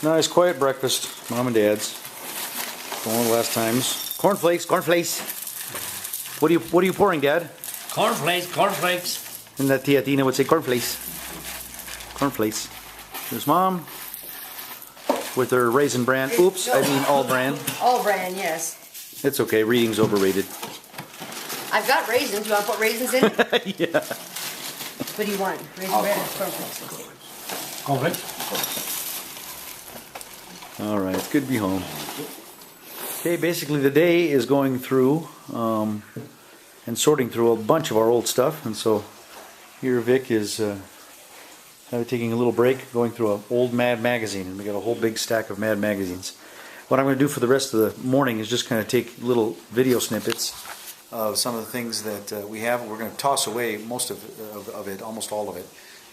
Nice quiet breakfast, Mom and Dad's. One of the last times. Cornflakes, cornflakes. What are you pouring, Dad? Cornflakes, cornflakes. And that Tia Tina would say cornflakes. Cornflakes. There's Mom with her raisin bran. Oops, I mean all bran. All bran, yes. It's okay, reading's overrated. I've got raisins. You want to put raisins in it? Yeah. What do you want? Raisin bread or cornflakes? Cornflakes. Alright, it's good to be home. Okay, basically the day is going through and sorting through a bunch of our old stuff. And so here Vic is taking a little break, going through an old Mad magazine. And we got a whole big stack of Mad magazines. What I'm going to do for the rest of the morning is just kind of take little video snippets of some of the things that we have. We're going to toss away most of it, almost all of it.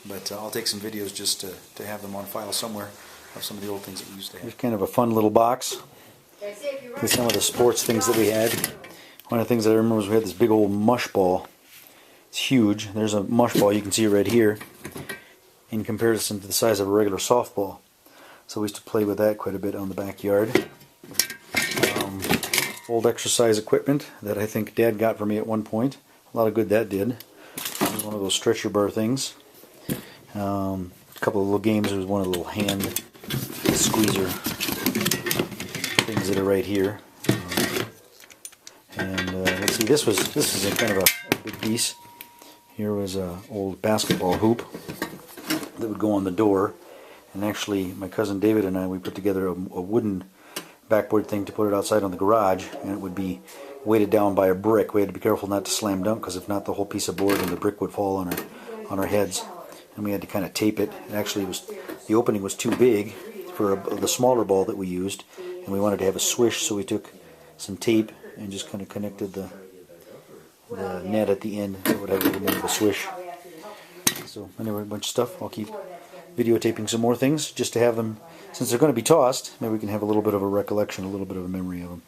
But I'll take some videos just to have them on file somewhere of some of the old things that we used to have. Here's kind of a fun little box with some of the sports things that we had. One of the things that I remember was we had this big old mush ball. It's huge. There's a mush ball, you can see it right here, in comparison to the size of a regular softball. So we used to play with that quite a bit on the backyard. Old exercise equipment that I think Dad got for me at one point. A lot of good that did. It was one of those stretcher bar things. A couple of little games. There was one of the little hand squeezer things that are right here. Let's see. This is a kind of a big piece. Here was an old basketball hoop that would go on the door. And actually, my cousin David and I, we put together a wooden backboard thing to put it outside on the garage, and it would be weighted down by a brick. We had to be careful not to slam dunk, because if not, the whole piece of board and the brick would fall on our heads. And we had to kind of tape it. And actually, the opening was too big for the smaller ball that we used, and we wanted to have a swish, so we took some tape and just kind of connected the net at the end. It would have a little more of a swish. So anyway, a bunch of stuff. I'll keep videotaping some more things just to have them, since they're going to be tossed. Maybe we can have a little bit of a recollection, a little bit of a memory of them.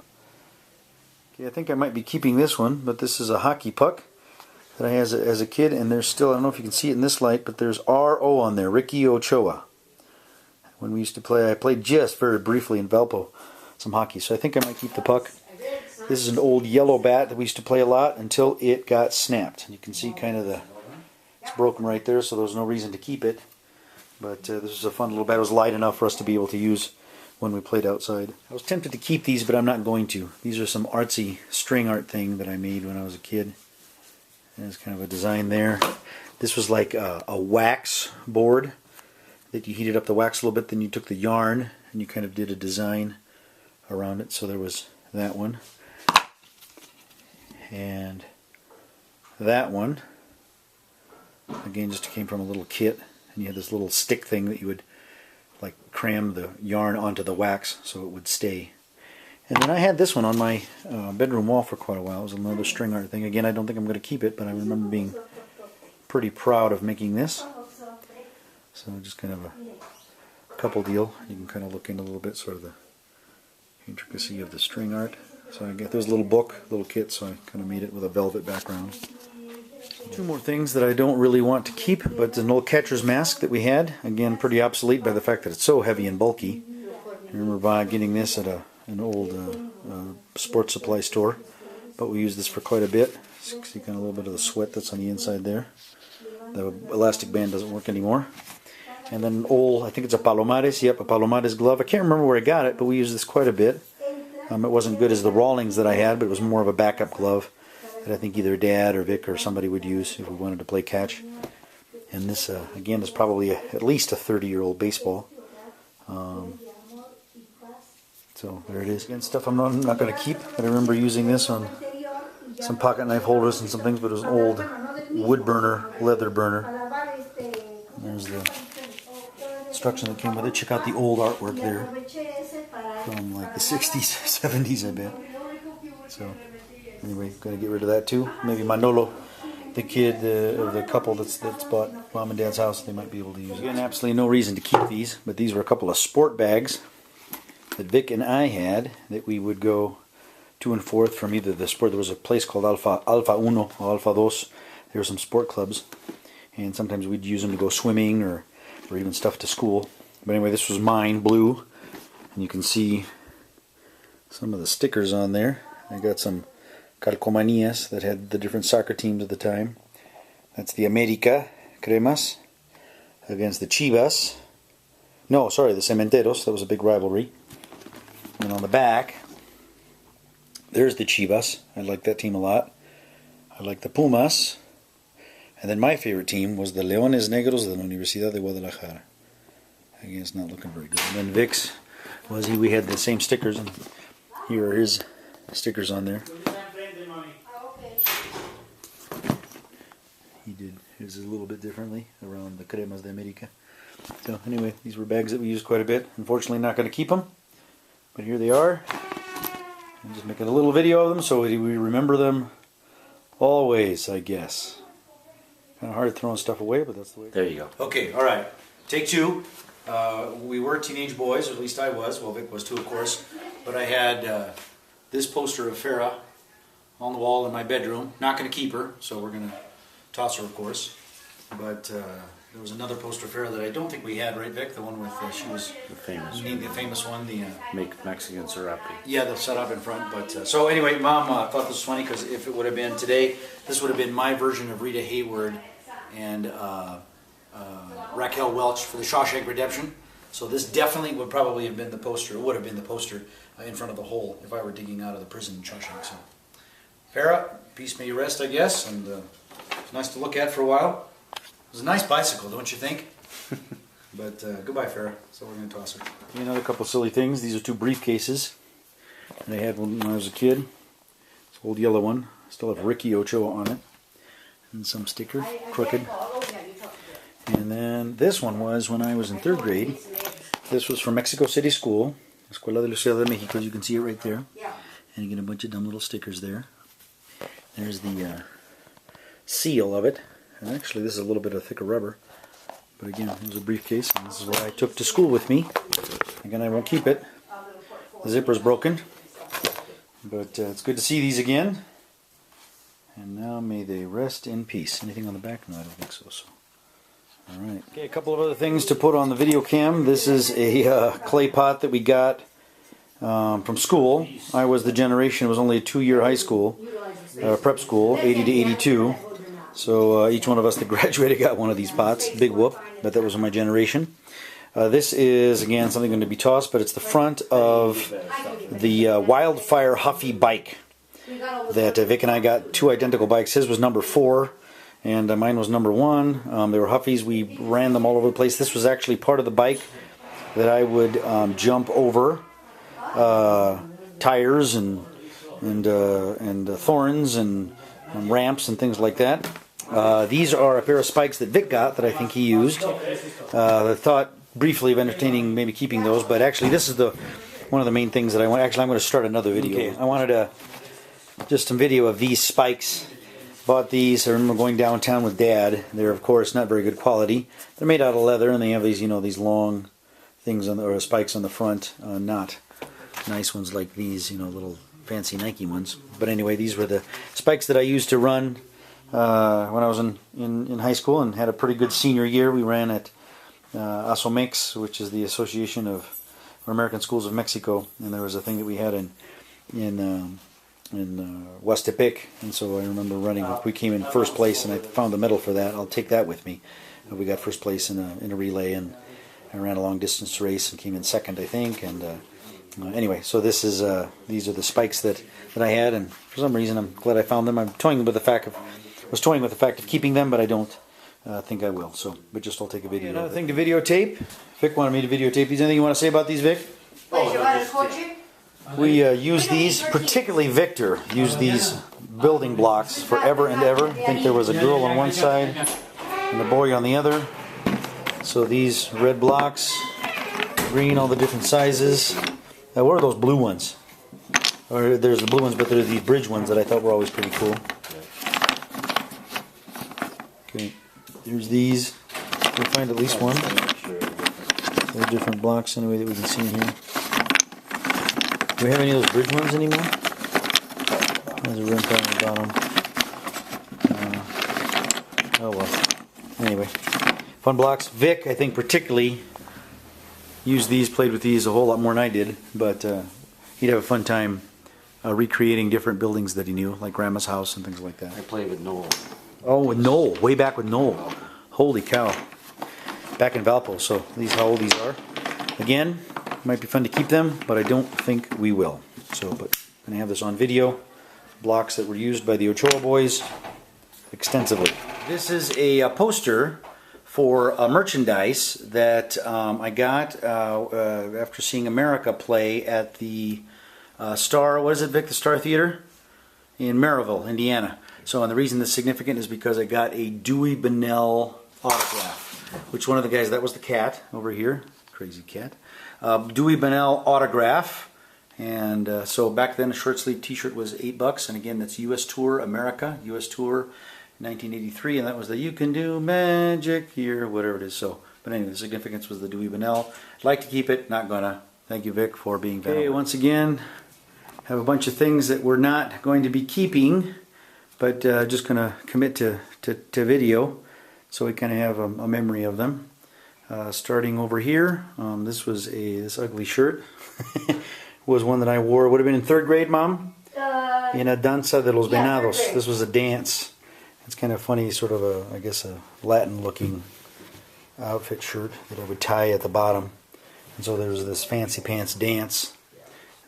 Okay, I think I might be keeping this one, but this is a hockey puck that I had as a kid, and there's still, I don't know if you can see it in this light, but there's R.O. on there, Ricky Ochoa. When we used to play, I played just very briefly in Valpo some hockey, so I think I might keep the puck. This is an old yellow bat that we used to play a lot until it got snapped. You can see kind of it's broken right there, so there's no reason to keep it. But this was a fun little bat. It was light enough for us to be able to use when we played outside. I was tempted to keep these, but I'm not going to. These are some artsy string art thing that I made when I was a kid. There's kind of a design there. This was like a wax board that you heated up the wax a little bit, then you took the yarn and you kind of did a design around it. So there was that one. And that one, again, just came from a little kit. And you had this little stick thing that you would like cram the yarn onto the wax so it would stay. And then I had this one on my bedroom wall for quite a while. It was another string art thing. Again, I don't think I'm going to keep it, but I remember being pretty proud of making this. So just kind of a couple deal. You can kind of look into a little bit sort of the intricacy of the string art. So I got this little book, little kit, so I kind of made it with a velvet background. Two more things that I don't really want to keep, but it's an old catcher's mask that we had. Again, pretty obsolete by the fact that it's so heavy and bulky. I remember getting this at an old sports supply store, but we used this for quite a bit. So you can see kind of a little bit of the sweat that's on the inside there. The elastic band doesn't work anymore. And then an old, I think it's a Palomares, yep, a Palomares glove. I can't remember where I got it, but we used this quite a bit. It wasn't good as the Rawlings that I had, but it was more of a backup glove that I think either Dad or Vic or somebody would use if we wanted to play catch. And this, again, is probably at least a 30-year-old baseball. So there it is. Again, stuff I'm not going to keep, but I remember using this on some pocket knife holders and some things, but it was an old wood burner, leather burner. And there's the instruction that came with it. Check out the old artwork there from like the 60s, 70s, I bet. So anyway, going to get rid of that too. Maybe Manolo, the kid of the couple that's bought Mom and Dad's house, they might be able to use it. Again, absolutely no reason to keep these, but these were a couple of sport bags that Vic and I had that we would go to and forth from either the sport. There was a place called Alfa Uno or Alfa Dos. There were some sport clubs, and sometimes we'd use them to go swimming or even stuff to school. But anyway, this was mine, blue. And you can see some of the stickers on there. I got some calcomanías that had the different soccer teams at the time. That's the América Cremas against the Chivas. No, sorry, the Cementeros. That was a big rivalry. And on the back, there's the Chivas. I like that team a lot. I like the Pumas. And then my favorite team was the Leones Negros de la Universidad de Guadalajara. Again, it's not looking very good. And then Vic's we had the same stickers, and here are his stickers on there. He did his a little bit differently around the Cremas de América. So anyway, these were bags that we used quite a bit. Unfortunately, not going to keep them, but here they are. I'm just making a little video of them so we remember them always, I guess. Kind of hard throwing stuff away, but that's the way. There you go. Okay, all right. Take two. We were teenage boys, or at least I was. Well, Vic was too, of course. But I had this poster of Farah on the wall in my bedroom. Not going to keep her, so we're going to toss her, of course. But there was another poster of Farah that I don't think we had, right, Vic? The one with she was The famous the famous one. The Make Mexican sriracha. yeah, the setup in front. But so anyway, Mom thought this was funny because if it would have been today, this would have been my version of Rita Hayward and Raquel Welch for the Shawshank Redemption. So this definitely would probably have been the poster. It would have been the poster in front of the hole if I were digging out of the prison in Shawshank. So, Farah, peace may you rest, I guess, and it's nice to look at for a while. It was a nice bicycle, don't you think? But goodbye, Farah. So we're going to toss her. Another couple silly things. These are two briefcases that I had when I was a kid. This old yellow one. Still have Ricky Ochoa on it. And some sticker, crooked. And then this one was when I was in 3rd grade. This was from Mexico City School, Escuela de la Ciudad de Mexico. You can see it right there. And you get a bunch of dumb little stickers there. There's the seal of it. And actually this is a little bit of thicker rubber. But again, it was a briefcase, and this is what I took to school with me. Again, I won't keep it. The zipper's broken. But it's good to see these again. And now may they rest in peace. Anything on the back? No, I don't think so. Alright. Okay, a couple of other things to put on the video cam. This is a clay pot that we got from school. I was the generation, it was only a 2-year high school, prep school, 80 to 82. So each one of us that graduated got one of these pots. Big whoop, but that was my generation. This is, again, something going to be tossed, but it's the front of the Wildfire Huffy bike that Vic and I got. 2 identical bikes. His was number 4 and mine was number 1. They were Huffies. We ran them all over the place. This was actually part of the bike that I would jump over tires and thorns and ramps and things like that. These are a pair of spikes that Vic got that I think he used. I thought briefly of entertaining maybe keeping those, but actually this is one of the main things that I want. Actually, I'm going to start another video. Okay. I wanted just some video of these spikes. Bought these. I remember going downtown with Dad. They're of course not very good quality. They're made out of leather, and they have these, these long things or spikes on the front. Not nice ones like these, little fancy Nike ones. But anyway, these were the spikes that I used to run when I was in high school and had a pretty good senior year. We ran at ASOMEX, which is the Association of American Schools of Mexico, and there was a thing that we had in Huastepec, and so I remember running. We came in first place, and I found the medal for that. I'll take that with me. We got first place in a relay, and I ran a long distance race and came in second, I think. And anyway, so this is these are the spikes that I had, and for some reason I'm glad I found them. I'm toying with the fact of keeping them, but I don't think I will. So, but just I'll take a video. Another thing to videotape. Vic wanted me to videotape these. Anything you want to say about these, Vic? We use these, particularly Victor, used these building blocks forever and ever. I think there was a girl on one side and a boy on the other. So these red blocks, green, all the different sizes. What are those blue ones? Or there's the blue ones, but there's these bridge ones that I thought were always pretty cool. Okay, there's these. We'll find at least one. There are different blocks anyway that we can see in here. Do we have any of those bridge ones anymore? There's a rim pad on the bottom. Oh well. Anyway, fun blocks. Vic, I think particularly, used these, played with these a whole lot more than I did, but he'd have a fun time recreating different buildings that he knew, like Grandma's house and things like that. I played with Noel. Oh, with Noel, way back with Noel. Holy cow. Back in Valpo, so these how old these are. Again, might be fun to keep them, but I don't think we will. So, but I'm going to have this on video. Blocks that were used by the Ochoa boys extensively. This is a poster for merchandise that I got after seeing America play at the Star, what is it, Vic, the Star Theater? In Maryville, Indiana. So, and the reason this is significant is because I got a Dewey Bunnell autograph, which one of the guys, that was the cat over here, crazy cat, Dewey Bunnell autograph. And so back then a short sleeve t-shirt was $8, and again that's US Tour America, US Tour 1983, and that was the You Can Do Magic year, whatever it is. So, but anyway, the significance was the Dewey Bunnell. I'd like to keep it, not gonna. Thank you, Vic, for being there. Okay, once again, have a bunch of things that we're not going to be keeping, but just gonna commit to video, so we kind of have a memory of them. Starting over here, this was this ugly shirt. Was one that I wore, would have been in 3rd grade, Mom? In a danza de los venados. This was a dance. It's kind of funny, sort of a, I guess, a Latin looking outfit shirt that I would tie at the bottom. And so there was this fancy pants dance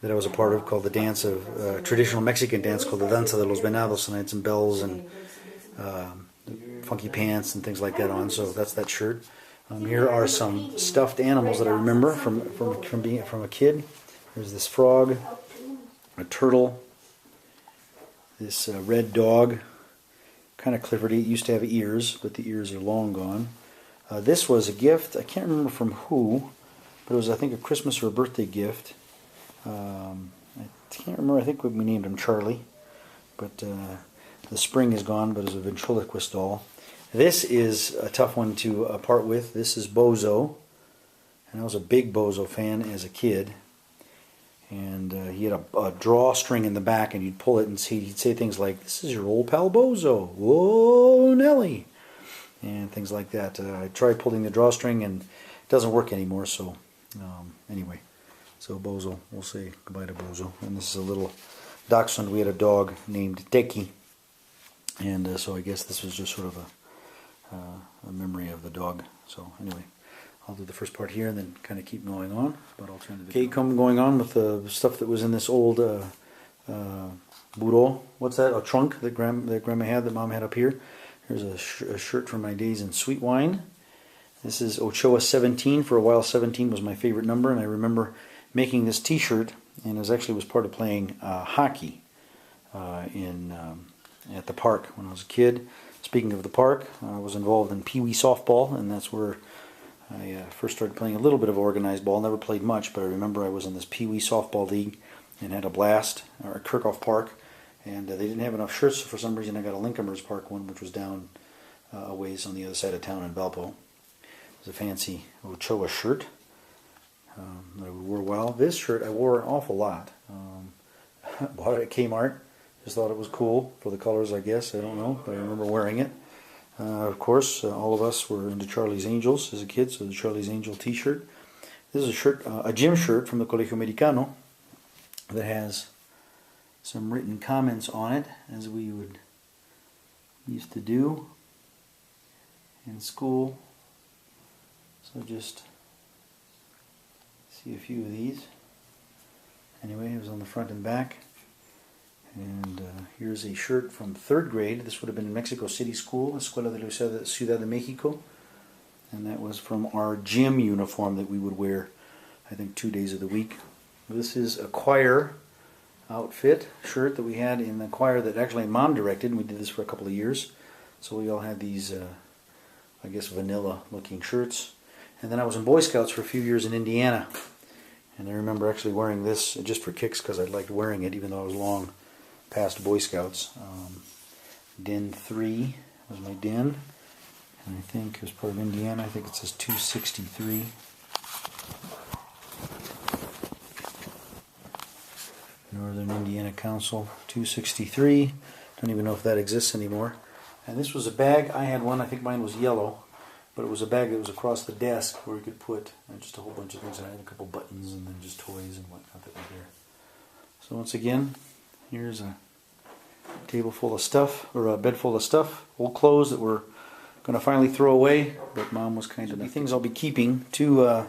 that I was a part of called the dance of, traditional Mexican dance called the danza de los venados. And I had some bells and funky pants and things like that on. So that's that shirt. Here are some stuffed animals that I remember from being a kid. There's this frog, a turtle, this red dog, kind of Cliffordy. It used to have ears, but the ears are long gone. This was a gift, I can't remember from who, but it was, I think, a Christmas or a birthday gift. I can't remember, I think we named him Charlie, but the spring is gone, but it's a ventriloquist doll. This is a tough one to part with. This is Bozo, and I was a big Bozo fan as a kid. And he had a drawstring in the back, and you'd pull it, and he'd say things like, "This is your old pal Bozo, whoa Nelly," and things like that. I tried pulling the drawstring, and it doesn't work anymore. So anyway, so Bozo, we'll say goodbye to Bozo. And this is a little dachshund. We had a dog named Teki, and so I guess this was just sort of a memory of the dog. So anyway. I'll do the first part here and then kind of keep going on, but I'll turn the video. Okay, going on with the stuff that was in this old burro. What's that? A trunk that Grandma had, that Mom had up here. Here's a shirt from my days in Sweet Wine. This is Ochoa 17. For a while, 17 was my favorite number, and I remember making this T-shirt, and it actually was part of playing hockey at the park when I was a kid. Speaking of the park, I was involved in Pee Wee softball, and that's where I first started playing a little bit of organized ball. Never played much, but I remember I was in this Pee Wee softball league and had a blast at Kirkhoff Park. And they didn't have enough shirts, so for some reason I got a Lincolners Park one, which was down a ways on the other side of town in Valpo. It was a fancy Ochoa shirt that I wore well. This shirt I wore an awful lot. Bought it at Kmart. Just thought it was cool for the colors, I guess. I don't know, but I remember wearing it. Of course, all of us were into Charlie's Angels as a kid, so the Charlie's Angel t-shirt. This is a shirt, a gym shirt from the Colegio Americano that has some written comments on it, as we would used to do in school. So just see a few of these. Anyway, it was on the front and back. And here's a shirt from 3rd grade. This would have been in Mexico City School, Escuela de la Ciudad de Mexico. And that was from our gym uniform that we would wear, I think, 2 days of the week. This is a choir outfit shirt that we had in the choir that actually Mom directed, and we did this for a couple of years. So we all had these, I guess, vanilla looking shirts. And then I was in Boy Scouts for a few years in Indiana. And I remember actually wearing this just for kicks because I liked wearing it, even though I was long past Boy Scouts. Den 3 was my den, and I think it was part of Indiana. I think it says 263. Northern Indiana Council, 263. Don't even know if that exists anymore. And this was a bag. I had one. I think mine was yellow. but it was a bag that was across the desk where we could put just a whole bunch of things. I had a couple buttons and then just toys and whatnot that were there. So once again, here's a table full of stuff, or a bed full of stuff, old clothes that we're going to finally throw away, but Mom was kind enough. Things I'll be keeping, two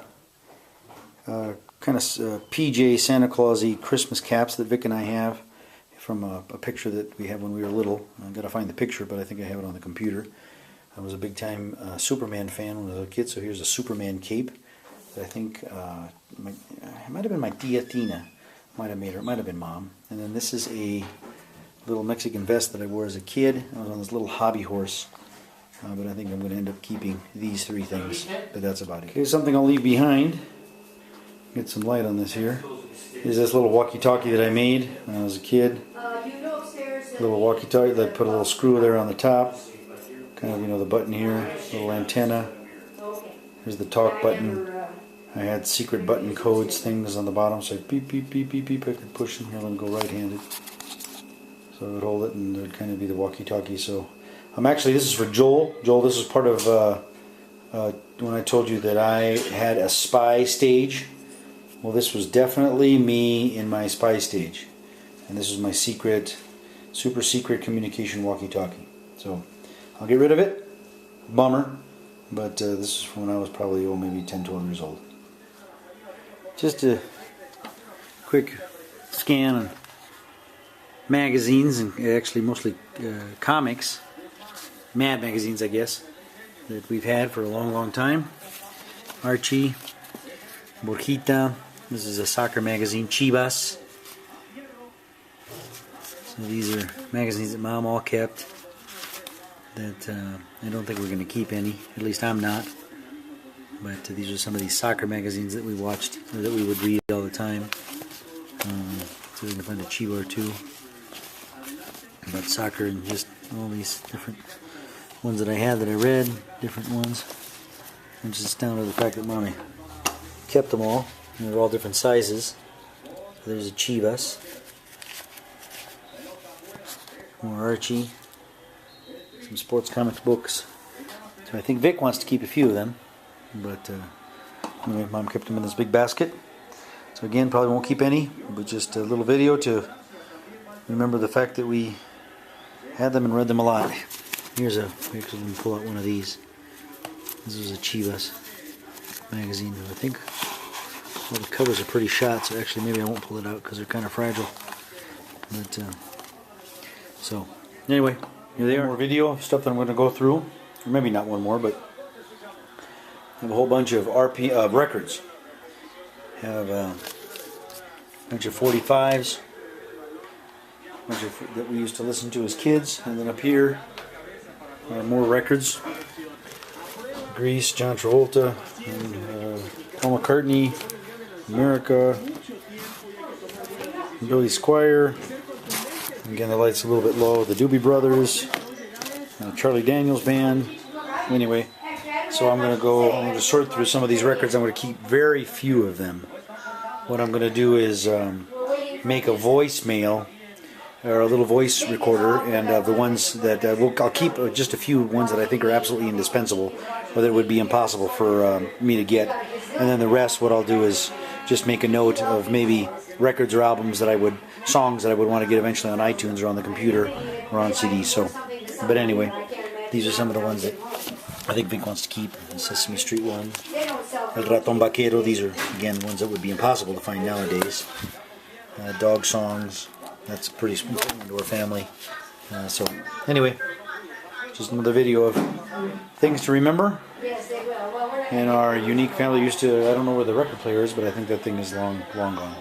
kind of PJ Santa Claus-y Christmas caps that Vic and I have from a picture that we had when we were little. I've got to find the picture, but I think I have it on the computer. I was a big time Superman fan when I was a kid, so here's a Superman cape that I think it might have been my tia Tina might have made her. It might have been Mom. And then this is a little Mexican vest that I wore as a kid. I was on this little hobby horse, but I think I'm going to end up keeping these three things. But that's about it. Here's something I'll leave behind. Get some light on this here. Here's this little walkie-talkie that I made when I was a kid. Little walkie-talkie that put a little screw there on the top. Kind of, you know, the button here, little antenna. Here's the talk button. I had secret button codes, things on the bottom, so beep, beep, beep, beep, beep. I could push them here and go right-handed. So I would hold it and it would kind of be the walkie-talkie. So I'm actually, this is for Joel. Joel, this is part of when I told you that I had a spy stage. Well, this was definitely me in my spy stage. And this is my secret, super secret communication walkie-talkie. So I'll get rid of it. Bummer. But this is from when I was probably, maybe 10, 12 years old. Just a quick scan on magazines, and actually mostly comics. Mad magazines, I guess, that we've had for a long, long time. Archie, Borjita. This is a soccer magazine, Chivas. So these are magazines that Mom all kept that I don't think we're going to keep any. At least I'm not. But these are some of these soccer magazines that we watched, or that we would read all the time. So we can find a Chiva or two about soccer, and just all these different ones that I had that I read, different ones. I'm just astounded at the fact that Mommy kept them all. And they're all different sizes. So there's a Chivas. More Archie. Some sports comics books. So I think Vic wants to keep a few of them. But anyway, Mom kept them in this big basket. So again, probably won't keep any, but just a little video to remember the fact that we had them and read them a lot. Here's a, we can pull out one of these. This is a Chivas magazine. I think all the covers are pretty shot, so actually maybe I won't pull it out because they're kind of fragile. But so anyway, here they are. More video of stuff that I'm going to go through. Or maybe not one more, but I have a whole bunch of records. I have a bunch of 45s, a bunch of that we used to listen to as kids, and then up here are more records. Grease, John Travolta, and, Paul McCartney, America, Billy Squire. Again, the light's a little bit low. The Doobie Brothers, Charlie Daniels Band. Anyway. So I'm going to sort through some of these records. I'm going to keep very few of them. What I'm going to do is make a voicemail, or a little voice recorder, and the ones that I'll keep just a few ones that I think are absolutely indispensable, or that would be impossible for me to get. And then the rest, what I'll do is just make a note of maybe records or albums that songs that I would want to get eventually on iTunes or on the computer or on CD. So, but anyway, these are some of the ones that I think Vic wants to keep. The Sesame Street one. El Ratón Vaquero. These are, again, ones that would be impossible to find nowadays. Dog songs. That's pretty important to our family. So, anyway, just another video of things to remember. And our unique family used to, I don't know where the record player is, but I think that thing is long gone.